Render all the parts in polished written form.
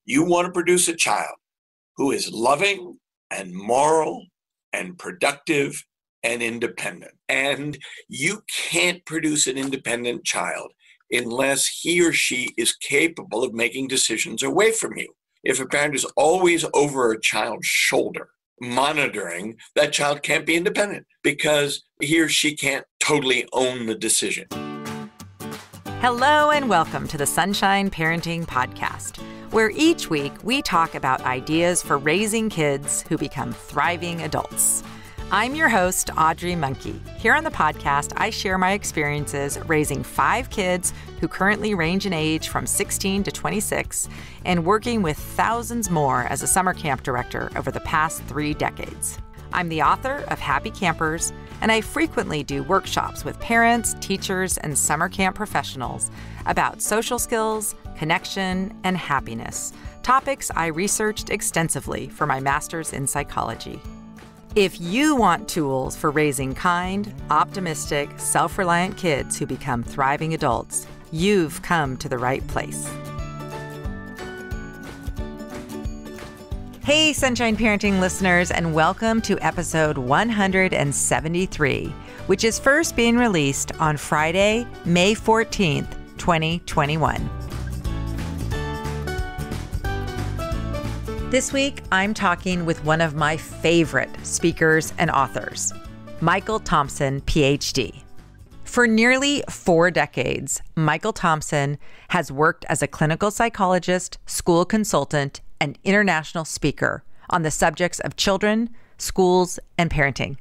You want to produce a child who is loving and moral and productive and independent. And you can't produce an independent child unless he or she is capable of making decisions away from you. If a parent is always over a child's shoulder, monitoring, that child can't be independent because he or she can't totally own the decision. Hello and welcome to the Sunshine Parenting Podcast, where each week we talk about ideas for raising kids who become thriving adults. I'm your host, Audrey Monkey. Here on the podcast, I share my experiences raising 5 kids who currently range in age from 16 to 26 and working with thousands more as a summer camp director over the past 3 decades. I'm the author of Happy Campers, and I frequently do workshops with parents, teachers, and summer camp professionals about social skills, connection, and happiness, topics I researched extensively for my master's in psychology. If you want tools for raising kind, optimistic, self-reliant kids who become thriving adults, you've come to the right place. Hey, Sunshine Parenting listeners, and welcome to episode 173, which is first being released on Friday, May 14th, 2021. This week, I'm talking with one of my favorite speakers and authors, Michael Thompson, Ph.D. For nearly 4 decades, Michael Thompson has worked as a clinical psychologist, school consultant, and international speaker on the subjects of children, schools, and parenting.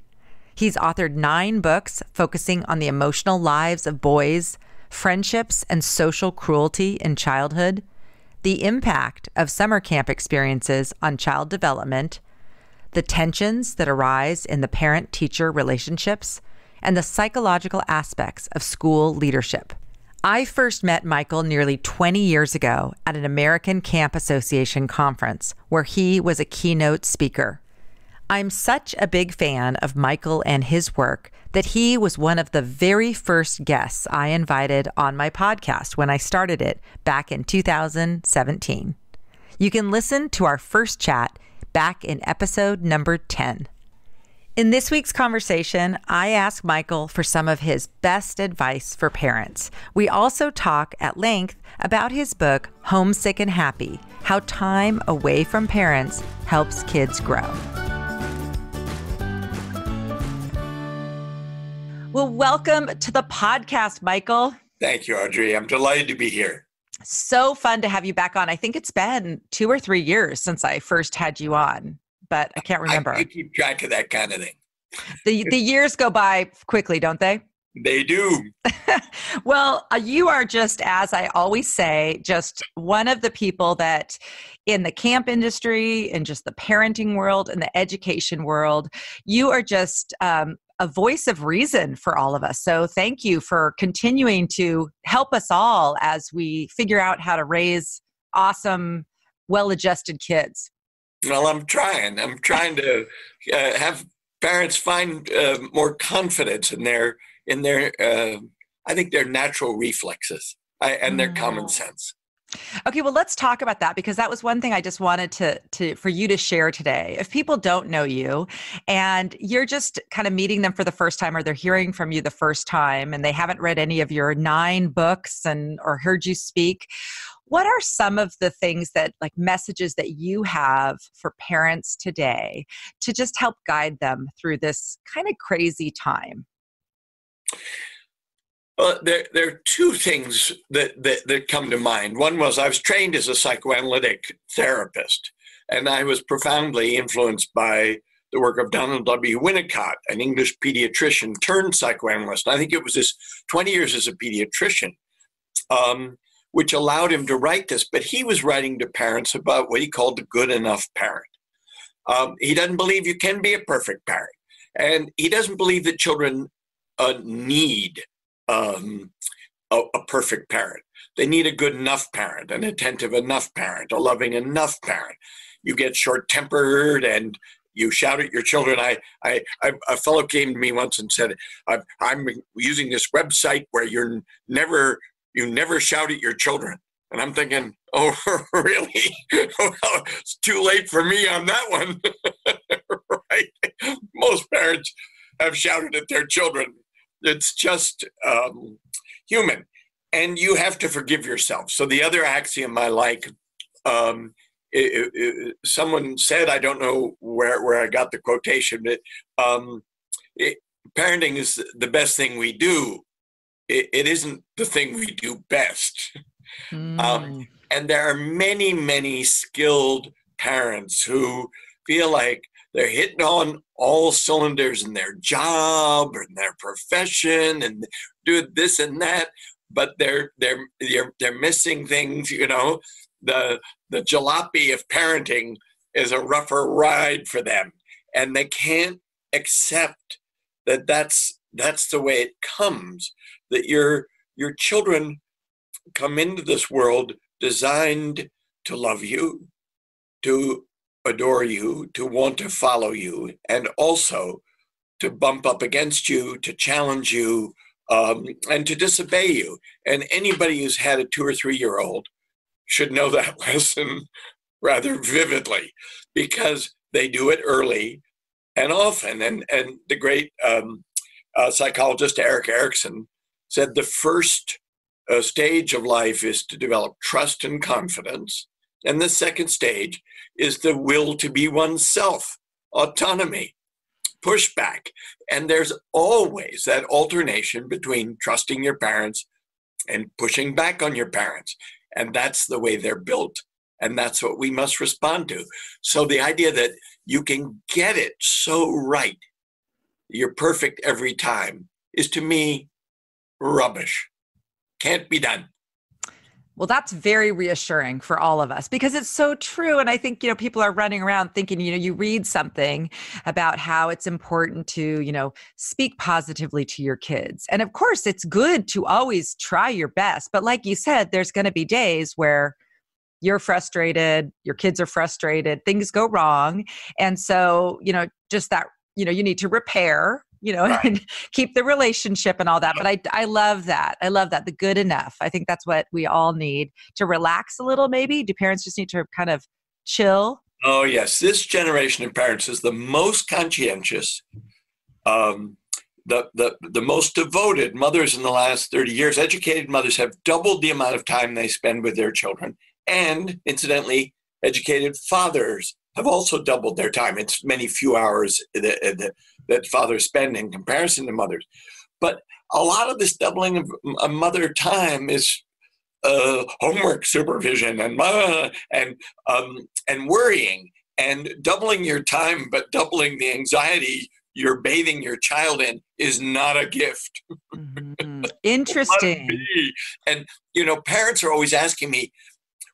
He's authored 9 books focusing on the emotional lives of boys, friendships, and social cruelty in childhood, the impact of summer camp experiences on child development, the tensions that arise in the parent-teacher relationships, and the psychological aspects of school leadership. I first met Michael nearly 20 years ago at an American Camp Association conference where he was a keynote speaker. I'm such a big fan of Michael and his work that he was one of the very first guests I invited on my podcast when I started it back in 2017. You can listen to our first chat back in episode number 10. In this week's conversation, I ask Michael for some of his best advice for parents. We also talk at length about his book, Homesick and Happy, How Time Away from Parents Helps Kids Grow. Well, welcome to the podcast, Michael. Thank you, Audrey. I'm delighted to be here. So fun to have you back on. I think it's been 2 or 3 years since I first had you on, but I can't remember. I keep track of that kind of thing. The years go by quickly, don't they? They do. Well, you are just, as I always say, just one of the people that in the camp industry and just the parenting world and the education world, you are just a voice of reason for all of us. So thank you for continuing to help us all as we figure out how to raise awesome, well-adjusted kids. Well, I'm trying to have parents find more confidence in their I think their natural reflexes and their common sense. Okay, well, let's talk about that because that was one thing I just wanted to for you to share today. If people don't know you and you're just kind of meeting them for the first time or they're hearing from you the first time and they haven't read any of your 9 books or heard you speak, what are some of the things that like messages that you have for parents today to just help guide them through this kind of crazy time? Well, there are 2 things that come to mind. One was I was trained as a psychoanalytic therapist, and I was profoundly influenced by the work of Donald W. Winnicott, an English pediatrician turned psychoanalyst. I think it was his 20 years as a pediatrician, which allowed him to write this. But he was writing to parents about what he called the good enough parent. He doesn't believe you can be a perfect parent, and he doesn't believe that children need a perfect parent. They need a good enough parent, an attentive enough parent, a loving enough parent. You get short-tempered and you shout at your children. A fellow came to me once and said, I'm using this website where you never shout at your children. And I'm thinking, oh, really? Well, it's too late for me on that one. Right? Most parents have shouted at their children. It's just human. And you have to forgive yourself. So the other axiom I like, someone said, I don't know where I got the quotation, but parenting is the best thing we do. It isn't the thing we do best. And there are many, many skilled parents who feel like they're hitting on all cylinders in their job or in their profession and do this and that, but they're missing things. You know, the jalopy of parenting is a rougher ride for them, and they can't accept that that's the way it comes. That your children come into this world designed to love you, to adore you, to want to follow you, and also to bump up against you, to challenge you, and to disobey you. And anybody who's had a 2 or 3 year old should know that lesson rather vividly, because they do it early and often. And the great psychologist Erik Erikson said the first stage of life is to develop trust and confidence. And the second stage is the will to be oneself, autonomy, pushback. And there's always that alternation between trusting your parents and pushing back on your parents. And that's the way they're built. And that's what we must respond to. So the idea that you can get it so right, you're perfect every time, is to me rubbish. Can't be done. Well, that's very reassuring for all of us because it's so true. And I think, people are running around thinking, you read something about how it's important to, speak positively to your kids. And of course, it's good to always try your best. But like you said, there's going to be days where you're frustrated, your kids are frustrated, things go wrong. And so, just that, you need to repair, Right. and keep the relationship and all that. But I love that. I love that. The good enough. I think that's what we all need to relax a little, maybe. Do parents just need to kind of chill? Oh, yes. This generation of parents is the most conscientious, the most devoted mothers in the last 30 years. Educated mothers have doubled the amount of time they spend with their children. And incidentally, educated fathers have also doubled their time. It's many few hours that fathers spend in comparison to mothers. But a lot of this doubling of mother time is homework supervision and worrying, and doubling your time, but doubling the anxiety you're bathing your child in is not a gift. Mm-hmm. Interesting. And, parents are always asking me,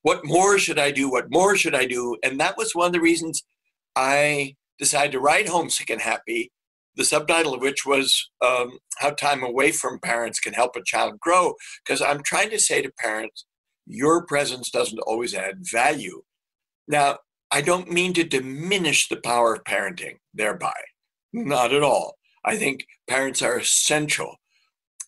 what more should I do? What more should I do? And that was one of the reasons I decided to write Homesick and Happy, the subtitle of which was How Time Away from Parents Can Help a Child Grow. Because I'm trying to say to parents, your presence doesn't always add value. Now, I don't mean to diminish the power of parenting thereby. Not at all. I think parents are essential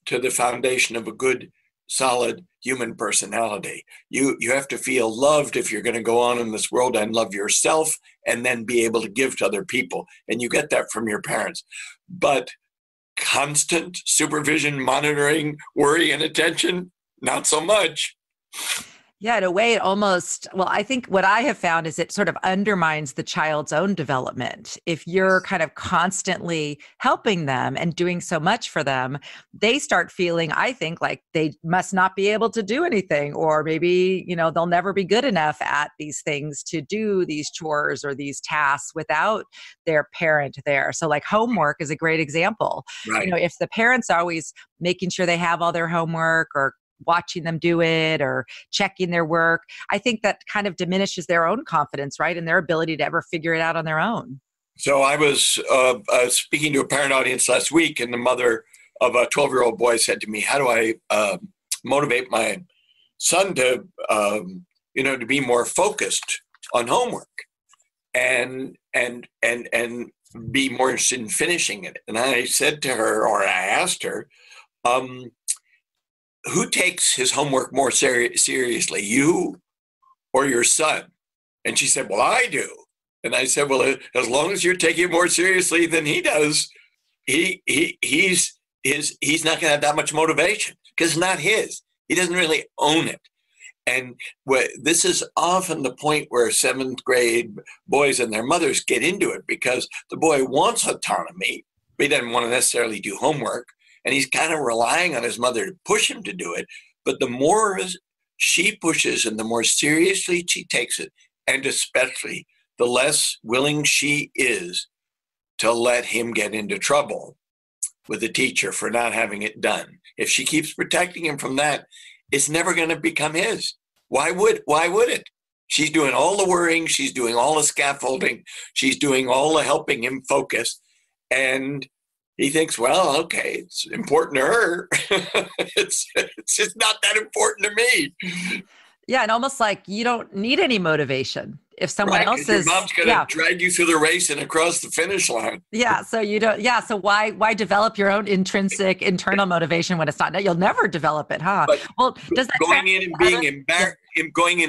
to the foundation of a good, solid human personality. You have to feel loved if you're going to go on in this world and love yourself and then be able to give to other people. And you get that from your parents. But constant supervision, monitoring, worry, and attention, not so much. Yeah, in a way, I think what I have found is it sort of undermines the child's own development. If you're kind of constantly helping them and doing so much for them, they start feeling, I think, like they must not be able to do anything, or maybe, they'll never be good enough at these things to do these chores or these tasks without their parent there. So like homework is a great example. Right. If the parent's always making sure they have all their homework or watching them do it or checking their work, I think that kind of diminishes their own confidence, right? And their ability to ever figure it out on their own. So I was speaking to a parent audience last week, and the mother of a 12-year-old boy said to me, how do I motivate my son to, to be more focused on homework and be more interested in finishing it? And I said to her, or I asked her, who takes his homework more seriously, you or your son? And she said, well, I do. And I said, well, as long as you're taking it more seriously than he does, he's not going to have that much motivation because it's not his. He doesn't really own it. And this is often the point where seventh grade boys and their mothers get into it, because the boy wants autonomy, but he doesn't want to necessarily do homework. And he's kind of relying on his mother to push him to do it. But the more she pushes and the more seriously she takes it, and especially the less willing she is to let him get into trouble with the teacher for not having it done. If she keeps protecting him from that, it's never going to become his. Why would it? She's doing all the worrying. She's doing all the scaffolding. She's doing all the helping him focus. And he thinks, well, okay, it's important to her. It's just not that important to me. Yeah, and almost like you don't need any motivation. If someone else is, your mom's going to drag you through the race and across the finish line. Yeah, so you don't. Yeah, so why develop your own intrinsic internal motivation when it's not? You'll never develop it, huh? But well, does that going in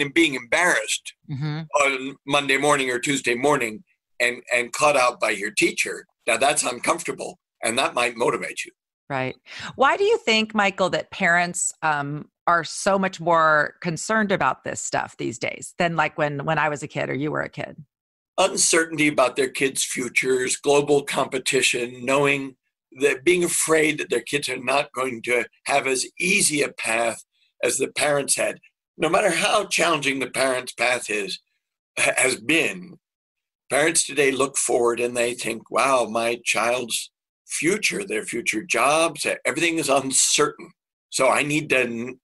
and being embarrassed on Monday morning or Tuesday morning and caught out by your teacher? Now that's uncomfortable, and that might motivate you. Right. Why do you think, Michael, that parents are so much more concerned about this stuff these days than like when I was a kid or you were a kid? Uncertainty about their kids' futures, global competition, knowing that, being afraid that their kids are not going to have as easy a path as the parents had. No matter how challenging the parents' path has been, parents today look forward and they think, wow, my child's future, their future jobs, everything is uncertain. So I need to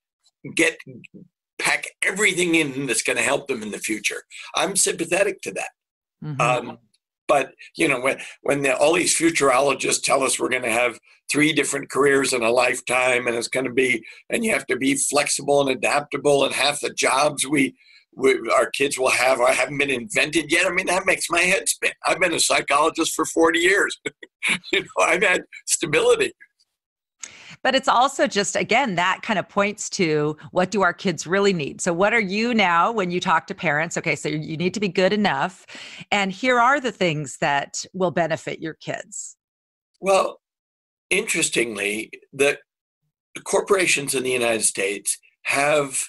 pack everything in that's going to help them in the future. I'm sympathetic to that. Mm-hmm. But when all these futurologists tell us we're going to have 3 different careers in a lifetime, and it's going to be, and you have to be flexible and adaptable, and half the jobs our kids will have haven't been invented yet. I mean, that makes my head spin. I've been a psychologist for 40 years. I've had stability. But it's also just, again, that kind of points to what do our kids really need? So what are you now when you talk to parents? Okay, so you need to be good enough. And here are the things that will benefit your kids. Well, interestingly, the corporations in the United States have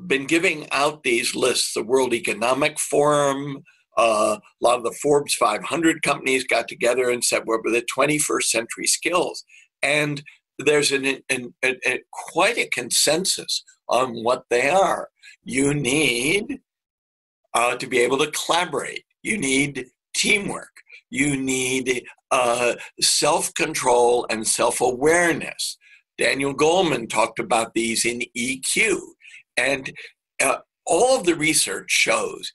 been giving out these lists. The World Economic Forum, a lot of the Forbes 500 companies got together and said, what were the 21st century skills? And there's quite a consensus on what they are. You need to be able to collaborate. You need teamwork. You need self-control and self-awareness. Daniel Goleman talked about these in EQ. And all of the research shows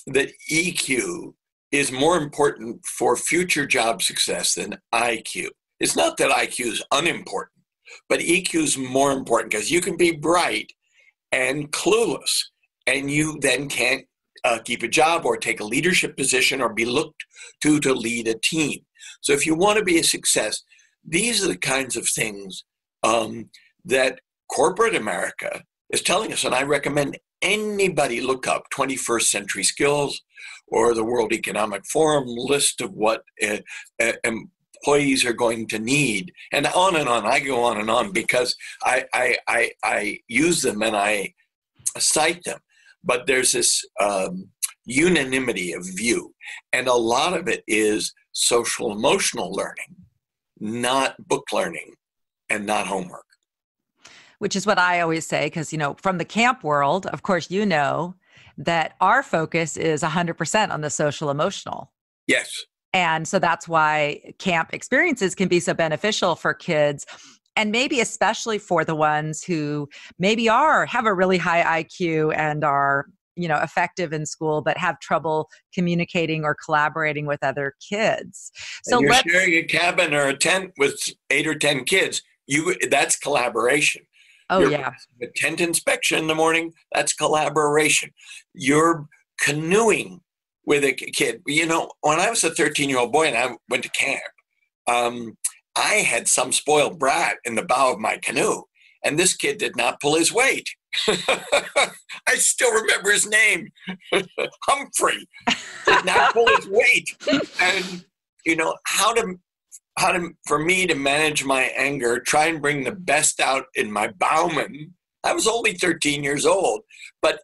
that EQ is more important for future job success than IQ. It's not that IQ is unimportant, but EQ is more important because you can be bright and clueless, and you then can't keep a job or take a leadership position or be looked to lead a team. So if you want to be a success, these are the kinds of things that corporate America is telling us. And I recommend anybody look up 21st century skills or the World Economic Forum list of what employees are going to need, and on and on. I go on and on because I use them and I cite them, but there's this unanimity of view, and a lot of it is social emotional learning, not book learning and not homework. Which is what I always say, because, from the camp world, of course, that our focus is 100% on the social emotional. Yes. And so that's why camp experiences can be so beneficial for kids, and maybe especially for the ones who maybe have a really high IQ and are, effective in school, but have trouble communicating or collaborating with other kids. So you're sharing a cabin or a tent with 8 or 10 kids. That's collaboration. Oh, yeah. A tent inspection in the morning, that's collaboration. You're canoeing with a kid. When I was a 13-year-old boy and I went to camp, I had some spoiled brat in the bow of my canoe. And this kid did not pull his weight. I still remember his name. Humphrey did not pull his weight. And, for me to manage my anger, try and bring the best out in my Bauman. I was only 13 years old, but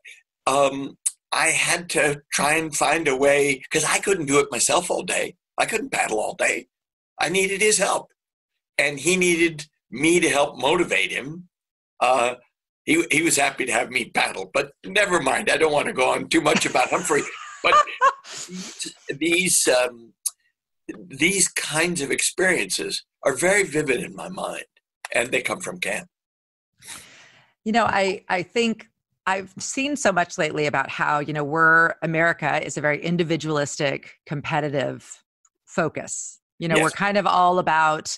I had to try and find a way, because I couldn't do it myself all day. I couldn't paddle all day. I needed his help, and he needed me to help motivate him. He was happy to have me paddle, but never mind. I don't want to go on too much about Humphrey. But these kinds of experiences are very vivid in my mind, and they come from camp. I think I've seen so much lately about how, America is a very individualistic, competitive focus. Yes. We're kind of all about,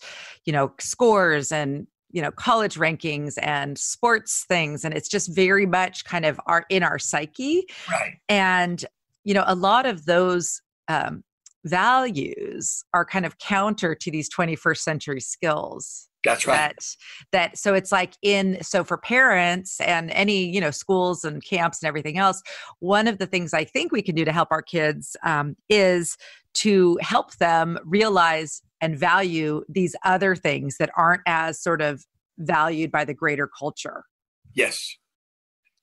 scores and, college rankings and sports things. And it's just very much kind of in our psyche. Right. And, a lot of those values are kind of counter to these 21st century skills. That's right. So it's like so for parents and any, schools and camps and everything else, one of the things I think we can do to help our kids is to help them realize and value these other things that aren't as sort of valued by the greater culture. Yes.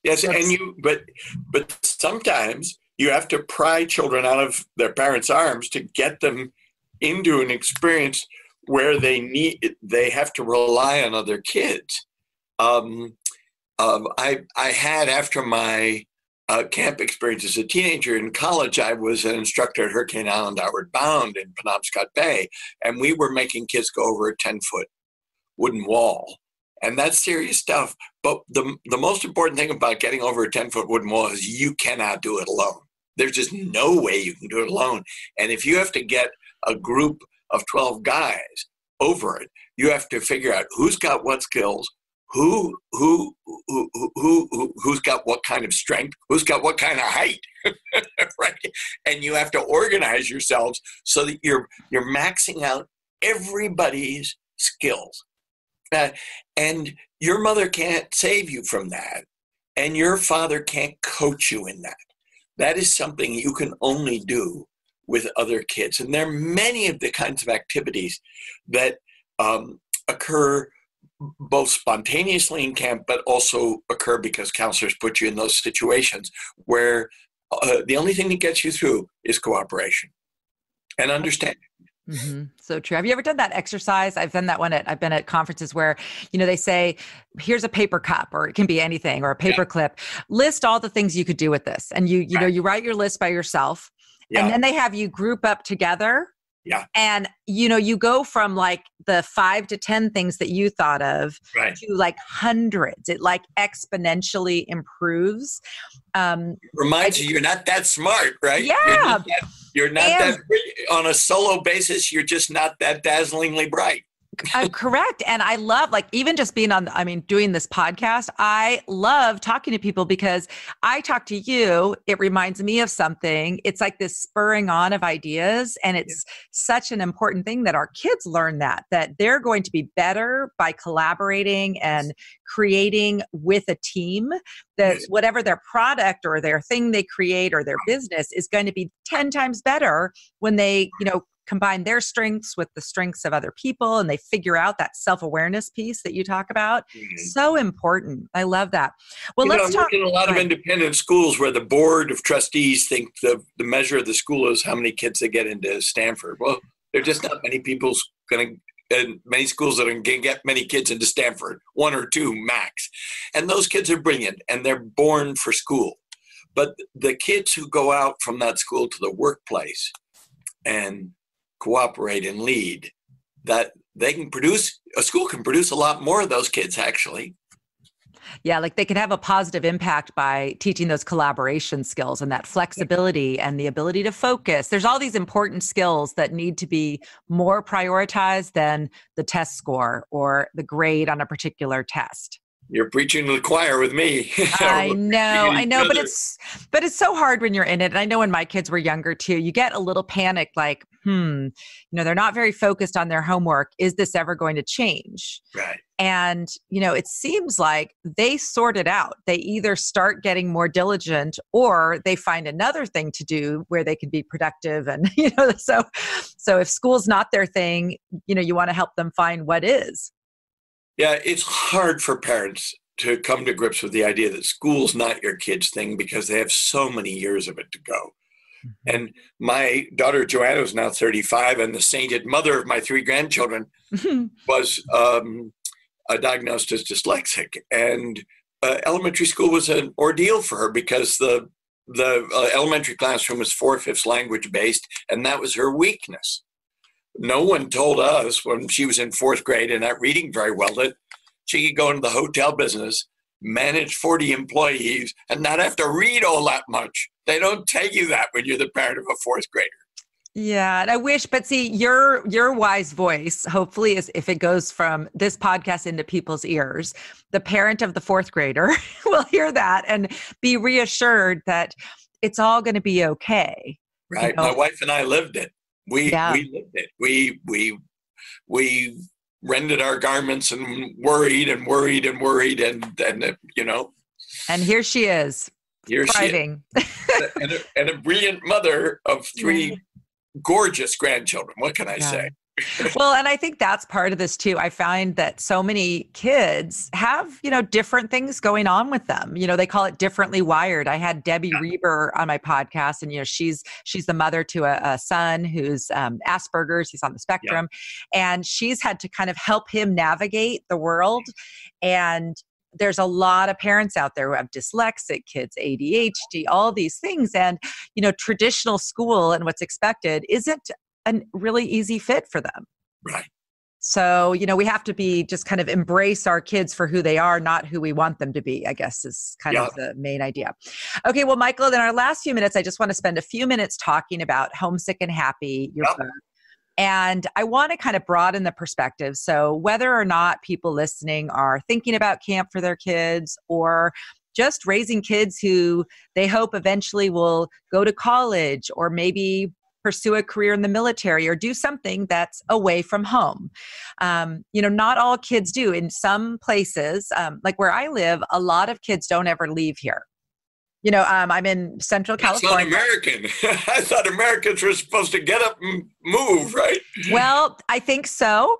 But sometimes you have to pry children out of their parents' arms to get them into an experience where they have to rely on other kids. I had, after my camp experience as a teenager in college, I was an instructor at Hurricane Island Outward Bound in Penobscot Bay, and we were making kids go over a 10-foot wooden wall. And that's serious stuff. But the most important thing about getting over a 10-foot wooden wall is you cannot do it alone. There's just no way you can do it alone. And if you have to get a group of 12 guys over it, you have to figure out who's got what skills, who's got what kind of strength, who's got what kind of height, right? And you have to organize yourselves so that you're maxing out everybody's skills. And your mother can't save you from that, and your father can't coach you in that. That is something you can only do with other kids. And there are many of the kinds of activities that occur both spontaneously in camp, but also occur because counselors put you in those situations where the only thing that gets you through is cooperation and understanding. Mm-hmm. So true. Have you ever done that exercise? I've done that one I've been at conferences where, they say, here's a paper cup, or it can be anything, or a paper clip. List all the things you could do with this. And you write your list by yourself. Yeah. And then they have you group up together. Yeah. And, you go from like the 5 to 10 things that you thought of to like hundreds. It like exponentially improves. Reminds you you're not that smart, right? Yeah. You're not that on a solo basis. You're just not that dazzlingly bright. Correct. And I love, even just being doing this podcast, I love talking to people because I talk to you. It reminds me of something. It's like this spurring on of ideas. And it's such an important thing that our kids learn that they're going to be better by collaborating and creating with a team, that whatever their product or their thing they create or their business is going to be 10 times better when they, combine their strengths with the strengths of other people, and they figure out that self-awareness piece that you talk about. Mm-hmm. So important. I love that. Well, let's talk. I work in a lot of independent schools where the board of trustees think the measure of the school is how many kids they get into Stanford. Well, there are just not many many schools that are going to get many kids into Stanford, 1 or 2 max. And those kids are brilliant, and they're born for school. But the kids who go out from that school to the workplace and cooperate and lead, that a school can produce a lot more of those kids, actually. Yeah, they can have a positive impact by teaching those collaboration skills and that flexibility and the ability to focus. There's all these important skills that need to be more prioritized than the test score or the grade on a particular test. You're preaching to the choir with me. I know, but it's so hard when you're in it. And I know when my kids were younger too, you get a little panic, they're not very focused on their homework. Is this ever going to change? Right. And, it seems like they sort it out. They either start getting more diligent or they find another thing to do where they can be productive. And, so if school's not their thing, you want to help them find what is. Yeah, it's hard for parents to come to grips with the idea that school's not your kid's thing because they have so many years of it to go. Mm-hmm. And my daughter Joanna is now 35, and the sainted mother of my 3 grandchildren was diagnosed as dyslexic. And elementary school was an ordeal for her because the elementary classroom was 4/5 language based, and that was her weakness. No one told us when she was in 4th grade and not reading very well that she could go into the hotel business, manage 40 employees, and not have to read all that much. They don't tell you that when you're the parent of a 4th grader. Yeah, and I wish, but see, your wise voice, hopefully, is if it goes from this podcast into people's ears, the parent of the 4th grader will hear that and be reassured that it's all going to be okay. Right. My wife and I lived it. We lived it. We rented our garments and worried and worried and worried and. And here she is, thriving. and a brilliant mother of 3 gorgeous grandchildren. What can I say? Well, and I think that's part of this too. I find that so many kids have, different things going on with them. They call it differently wired. I had Debbie Reber on my podcast, and, she's the mother to a son who's Asperger's. He's on the spectrum, and she's had to kind of help him navigate the world. And there's a lot of parents out there who have dyslexic kids, ADHD, all these things. And, traditional school and what's expected isn't a really easy fit for them. Right. So, we have to be just kind of embrace our kids for who they are, not who we want them to be, I guess is kind of the main idea. Okay. Well, Michael, in our last few minutes, I just want to spend a few minutes talking about Homesick and Happy, your book. And I want to kind of broaden the perspective. So whether or not people listening are thinking about camp for their kids or just raising kids who they hope eventually will go to college or maybe pursue a career in the military or do something that's away from home. Not all kids do. In some places, like where I live, a lot of kids don't ever leave here. I'm in Central California. That's not American. I thought Americans were supposed to get up and move, right? Well, I think so.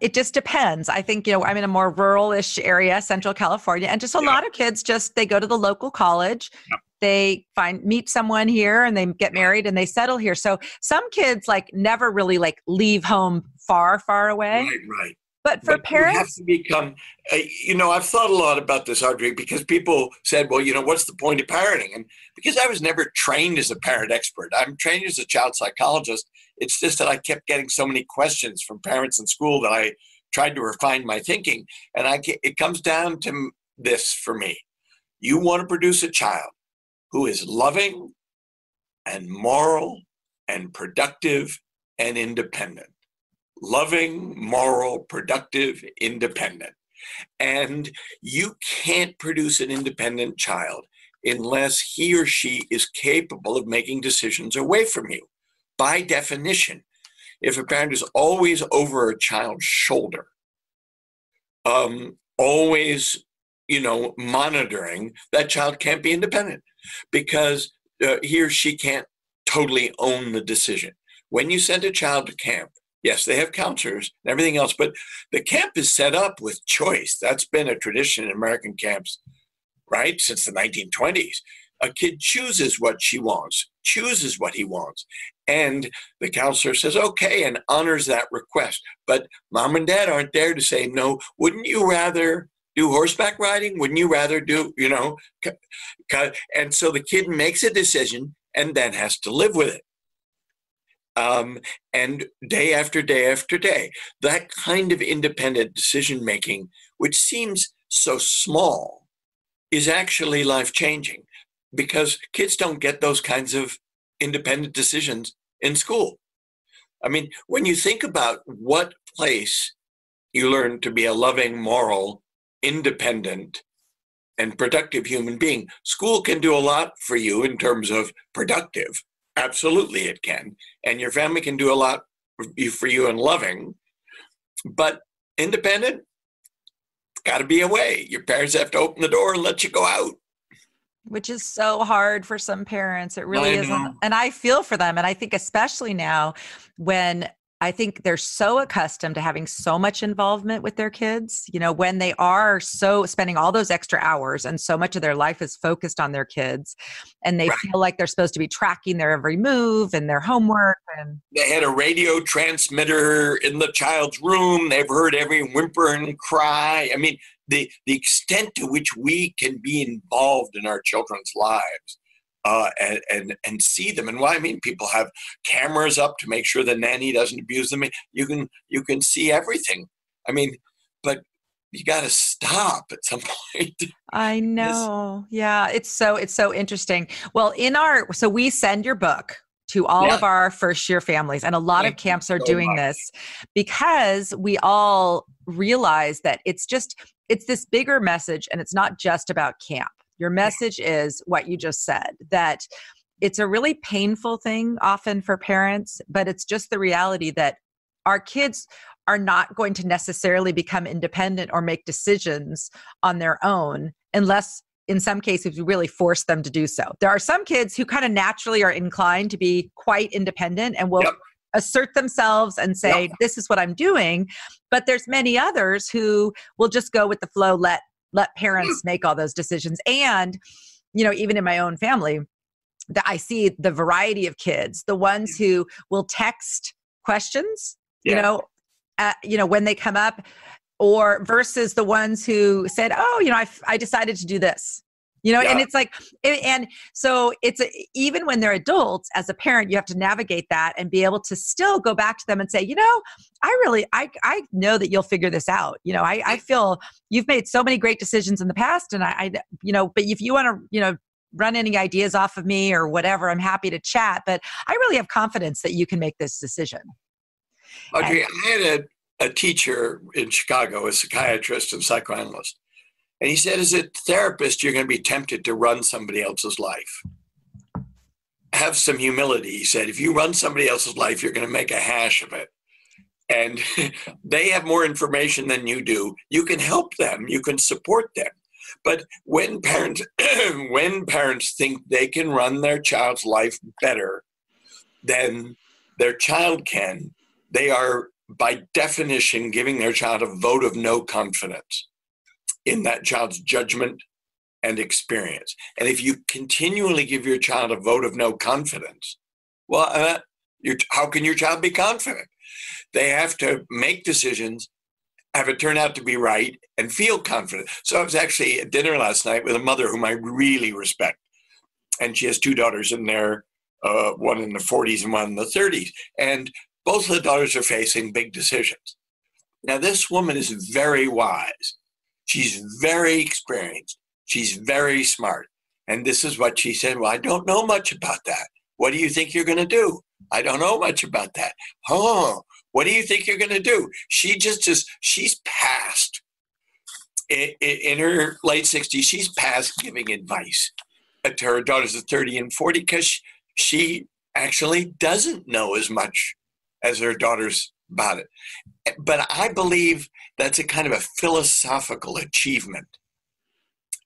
It just depends. I think, I'm in a more rural-ish area, Central California, and just a lot of kids they go to the local college. Yeah. They meet someone here and they get married and they settle here. So some kids never really leave home far, far away. Right. But for parents, you have to become, I've thought a lot about this, Audrey, because people said, well, what's the point of parenting? And because I was never trained as a parent expert, I'm trained as a child psychologist. It's just that I kept getting so many questions from parents in school that I tried to refine my thinking. And it comes down to this for me. You want to produce a child who is loving and moral and productive and independent. Loving, moral, productive, independent. And you can't produce an independent child unless he or she is capable of making decisions away from you. By definition, if a parent is always over a child's shoulder, always, monitoring, that child can't be independent because he or she can't totally own the decision. When you send a child to camp, yes, they have counselors and everything else, but the camp is set up with choice. That's been a tradition in American camps, right, since the 1920s. A kid chooses what she wants, chooses what he wants, and the counselor says, okay, and honors that request. But mom and dad aren't there to say, no, wouldn't you rather do horseback riding? Wouldn't you rather do, and so the kid makes a decision and then has to live with it. And day after day after day, that kind of independent decision-making, which seems so small, is actually life-changing because kids don't get those kinds of independent decisions in school. I mean, when you think about what place you learn to be a loving, moral, independent, and productive human being, school can do a lot for you in terms of productive. Absolutely it can. And your family can do a lot for you in loving, but independent, got to be away. Your parents have to open the door and let you go out. Which is so hard for some parents. It really isn't. Know. And I feel for them. And I think especially now when I think they're so accustomed to having so much involvement with their kids, when they are so spending all those extra hours and so much of their life is focused on their kids, and they feel like they're supposed to be tracking their every move and their homework. And they had a radio transmitter in the child's room. They've heard every whimper and cry. I mean, the extent to which we can be involved in our children's lives and see them. And why? I mean, people have cameras up to make sure the nanny doesn't abuse them. You can see everything. I mean, but you got to stop at some point. I know. Yeah. It's so interesting. Well, so we send your book to all of our first year families. And a lot of camps are doing this because we all realize that it's this bigger message, and it's not just about camp. Your message is what you just said, that it's a really painful thing often for parents, but it's just the reality that our kids are not going to necessarily become independent or make decisions on their own unless, in some cases, we really force them to do so. There are some kids who kind of naturally are inclined to be quite independent and will assert themselves and say, this is what I'm doing. But there's many others who will just go with the flow, let parents make all those decisions. And, even in my own family, that I see the variety of kids, the ones who will text questions, when they come up, or versus the ones who said, I decided to do this. And it's like, and so even when they're adults, as a parent, you have to navigate that and be able to still go back to them and say, I know that you'll figure this out. I feel you've made so many great decisions in the past, and but if you want to, run any ideas off of me or whatever, I'm happy to chat, but I really have confidence that you can make this decision. Audrey, I had a teacher in Chicago, a psychiatrist and psychoanalyst. And he said, as a therapist, you're going to be tempted to run somebody else's life. Have some humility. He said, if you run somebody else's life, you're going to make a hash of it. And they have more information than you do. You can help them. You can support them. But when parents think they can run their child's life better than their child can, they are, by definition, giving their child a vote of no confidence in that child's judgment and experience. And if you continually give your child a vote of no confidence, well, how can your child be confident? They have to make decisions, have it turn out to be right, and feel confident. So I was actually at dinner last night with a mother whom I really respect. And she has two daughters in there, one in the 40s and one in the 30s. And both of the daughters are facing big decisions. Now, this woman is very wise. She's very experienced. She's very smart. And this is what she said. Well, I don't know much about that. What do you think you're going to do? I don't know much about that. Oh, what do you think you're going to do? She's past. In her late 60s, she's past giving advice to her daughters of 30 and 40 because she actually doesn't know as much as her daughters about it. But I believe that's a kind of a philosophical achievement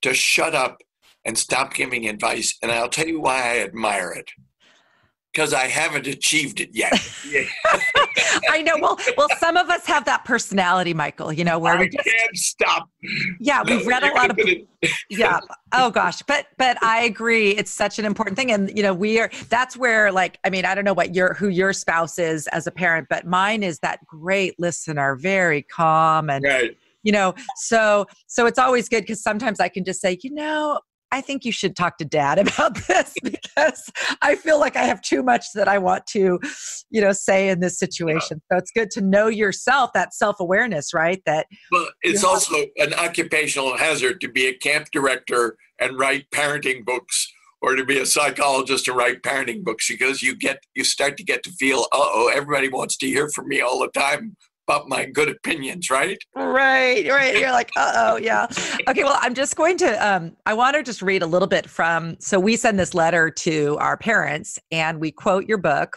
to shut up and stop giving advice. And I'll tell you why I admire it. Because I haven't achieved it yet. I know. Well, some of us have that personality, Michael, where we just can't stop. Yeah, we've read a lot of yeah. Oh gosh. But I agree. It's such an important thing. And that's where, I don't know who your spouse is as a parent, but mine is that great listener, very calm and right. So it's always good because sometimes I can just say, I think you should talk to Dad about this because I feel like I have too much that I want to, say in this situation. So it's good to know yourself, that self-awareness, right? Well, it's also an occupational hazard to be a camp director and write parenting books, or to be a psychologist and write parenting books, because you start to get to feel, everybody wants to hear from me all the time about my good opinions, right? Right. You're like, yeah. Okay, well, I'm just going to, I want to just read a little bit so we send this letter to our parents and we quote your book.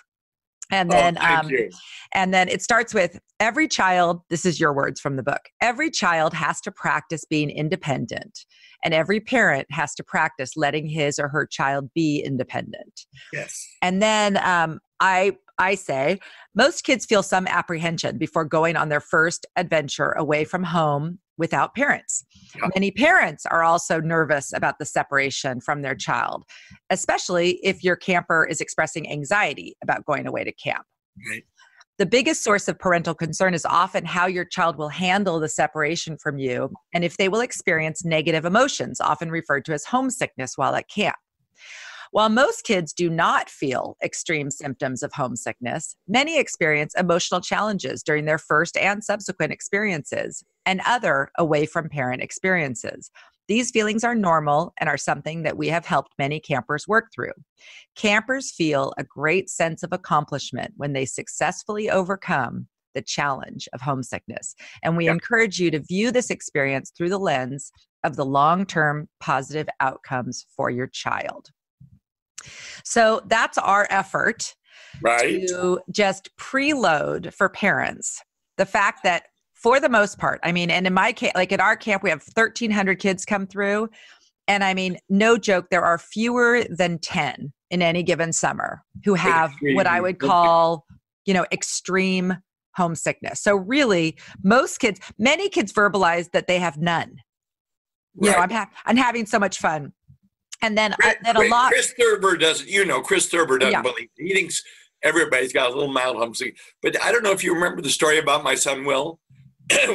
And then, thank you. and then it starts with every child, this is your words from the book, every child has to practice being independent, and every parent has to practice letting his or her child be independent. Yes. And then I say, most kids feel some apprehension before going on their first adventure away from home without parents. Yeah. Many parents are also nervous about the separation from their child, especially if your camper is expressing anxiety about going away to camp. Right. The biggest source of parental concern is often how your child will handle the separation from you and if they will experience negative emotions, often referred to as homesickness while at camp. While most kids do not feel extreme symptoms of homesickness, many experience emotional challenges during their first and subsequent experiences and other away from parent experiences. These feelings are normal and are something that we have helped many campers work through. Campers feel a great sense of accomplishment when they successfully overcome the challenge of homesickness. And we encourage you to view this experience through the lens of the long-term positive outcomes for your child. So that's our effort to just preload for parents the fact that for the most part, I mean, and in my case, like at our camp, we have 1,300 kids come through. And I mean, no joke, there are fewer than 10 in any given summer who have what I would call, extreme homesickness. So really, many kids verbalize that they have none. I'm having so much fun. And then Chris Thurber doesn't believe. He thinks everybody's got a little mild homesick. But I don't know if you remember the story about my son, Will,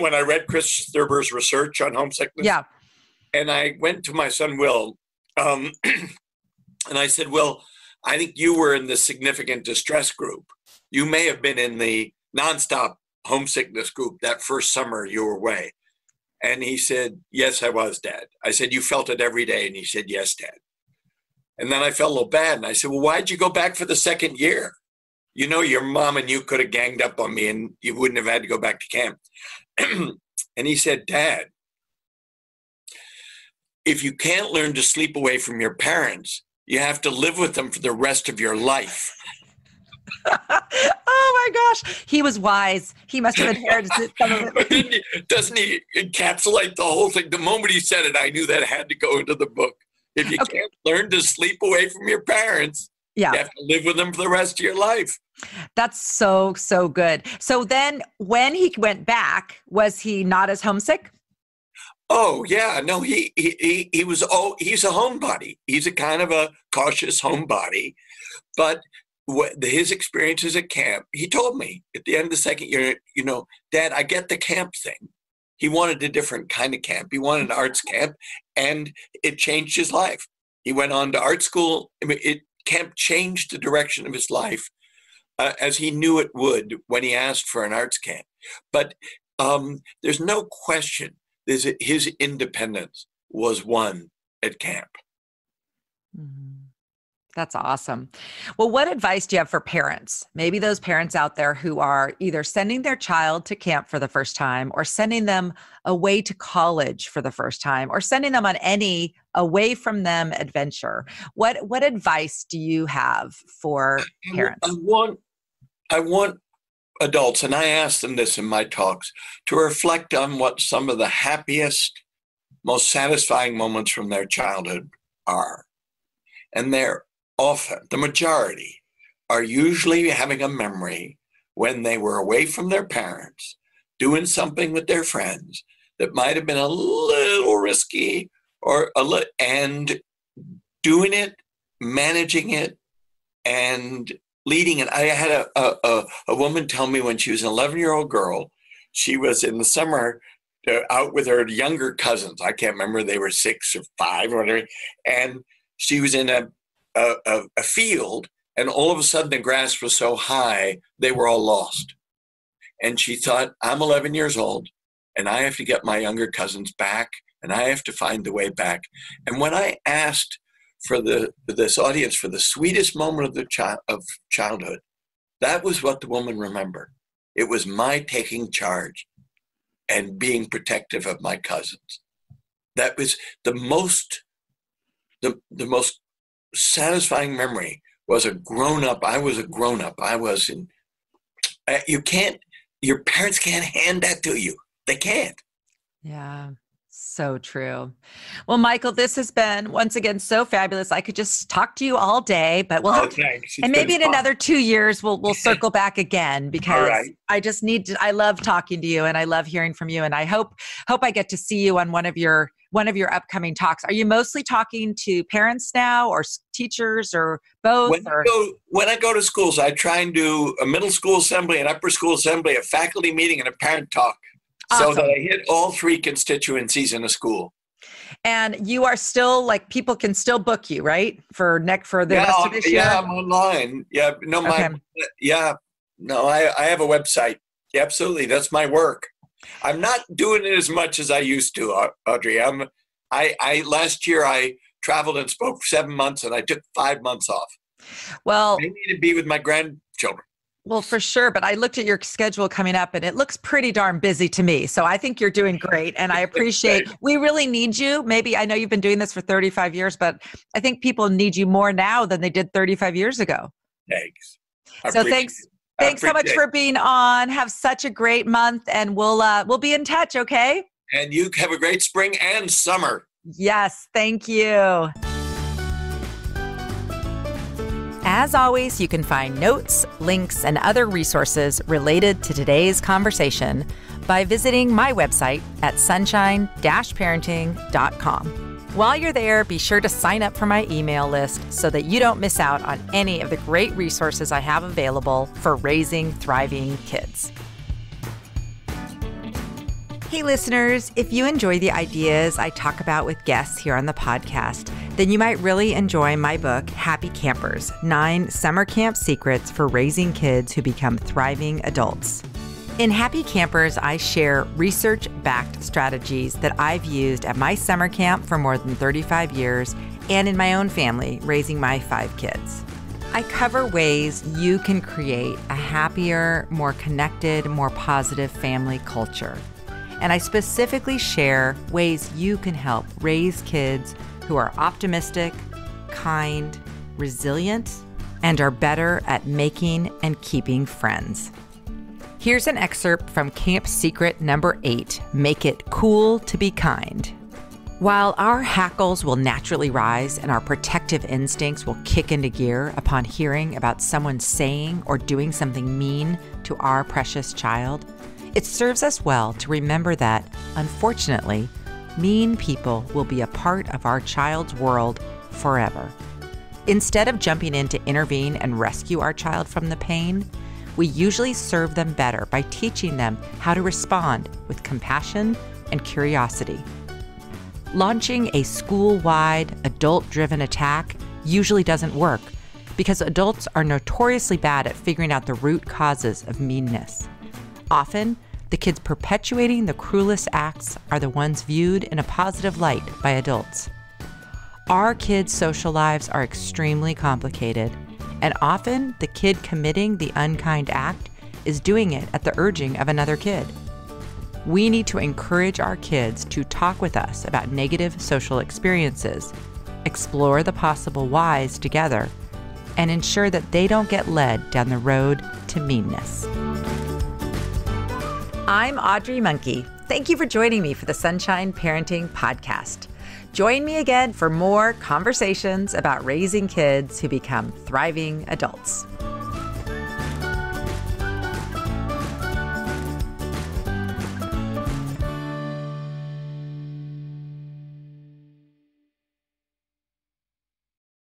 when I read Chris Thurber's research on homesickness. Yeah. And I went to my son, Will, and I said, Will, I think you were in the significant distress group. You may have been in the nonstop homesickness group that first summer you were away. And he said, yes, I was, Dad. I said, you felt it every day? And he said, yes, Dad. And then I felt a little bad. And I said, well, why'd you go back for the second year? Your mom and you could have ganged up on me and you wouldn't have had to go back to camp. And he said, Dad, if you can't learn to sleep away from your parents, you have to live with them for the rest of your life. Oh my gosh. He was wise. He must have inherited some of it. Doesn't he encapsulate the whole thing? The moment he said it, I knew that had to go into the book. If you can't learn to sleep away from your parents, you have to live with them for the rest of your life. That's so, so good. So then when he went back, was he not as homesick? Oh, yeah. No, he was, he's a homebody. He's a kind of a cautious homebody. But his experiences at camp, he told me at the end of the second year, Dad, I get the camp thing. He wanted a different kind of camp. He wanted an arts camp, and it changed his life. He went on to art school. Camp changed the direction of his life, as he knew it would when he asked for an arts camp. But there's no question his independence was won at camp. Mm-hmm. That's awesome. Well, what advice do you have for parents? Maybe those parents out there who are either sending their child to camp for the first time or sending them away to college for the first time or sending them on any away from them adventure. What advice do you have for parents? I want adults, and I ask them this in my talks, to reflect on what some of the happiest, most satisfying moments from their childhood are. And they're often, the majority, are usually having a memory when they were away from their parents, doing something with their friends that might have been a little risky and doing it, managing it, and leading it. I had a woman tell me when she was an 11-year-old girl, she was in the summer out with her younger cousins. I can't remember, they were 6 or 5 or whatever. And she was in a field, and all of a sudden the grass was so high, they were all lost. And she thought, I'm 11 years old, and I have to get my younger cousins back, and I have to find the way back. And when I asked for this audience for the sweetest moment of childhood, that was what the woman remembered. It was my taking charge and being protective of my cousins. That was the most satisfying memory was a grown-up. I was a grown-up. I was in, your parents can't hand that to you. They can't. Yeah. So true. Well, Michael, this has been once again so fabulous. I could just talk to you all day, but we'll have thanks. And maybe in another 2 years we'll circle back again, because I just I love talking to you and I love hearing from you. And I hope I get to see you on one of your upcoming talks. Are you mostly talking to parents now, or teachers, or both? When I go to schools, I try and do a middle school assembly, an upper school assembly, a faculty meeting, and a parent talk. Awesome. So that I hit all three constituencies in a school. And you are still, people can still book you, right? For the rest of this year? Yeah, I'm online. Yeah, no, I have a website. Yeah, absolutely. That's my work. I'm not doing it as much as I used to, Audrey. Last year I traveled and spoke for 7 months, and I took 5 months off. Well, I need to be with my grandchildren. Well, for sure. But I looked at your schedule coming up and it looks pretty darn busy to me. So I think you're doing great. And I appreciate, we really need you. Maybe, I know you've been doing this for 35 years, but I think people need you more now than they did 35 years ago. Thanks. Thanks so much for being on. Have such a great month, and we'll be in touch. Okay. And you have a great spring and summer. Yes. Thank you. As always, you can find notes, links, and other resources related to today's conversation by visiting my website at sunshine-parenting.com. While you're there, be sure to sign up for my email list so that you don't miss out on any of the great resources I have available for raising thriving kids. Hey listeners, if you enjoy the ideas I talk about with guests here on the podcast, then you might really enjoy my book, Happy Campers: 9 Summer Camp Secrets for Raising Kids Who Become Thriving Adults. In Happy Campers, I share research-backed strategies that I've used at my summer camp for more than 35 years and in my own family, raising my 5 kids. I cover ways you can create a happier, more connected, more positive family culture. And I specifically share ways you can help raise kids who are optimistic, kind, resilient, and are better at making and keeping friends. Here's an excerpt from Camp Secret number 8, Make It Cool to Be Kind. While our hackles will naturally rise and our protective instincts will kick into gear upon hearing about someone saying or doing something mean to our precious child, it serves us well to remember that, unfortunately, mean people will be a part of our child's world forever. Instead of jumping in to intervene and rescue our child from the pain, we usually serve them better by teaching them how to respond with compassion and curiosity. Launching a school-wide, adult-driven attack usually doesn't work because adults are notoriously bad at figuring out the root causes of meanness. Often, the kids perpetuating the cruelest acts are the ones viewed in a positive light by adults. Our kids' social lives are extremely complicated, and often the kid committing the unkind act is doing it at the urging of another kid. We need to encourage our kids to talk with us about negative social experiences, explore the possible whys together, and ensure that they don't get led down the road to meanness. I'm Audrey Monkey. Thank you for joining me for the Sunshine Parenting Podcast. Join me again for more conversations about raising kids who become thriving adults.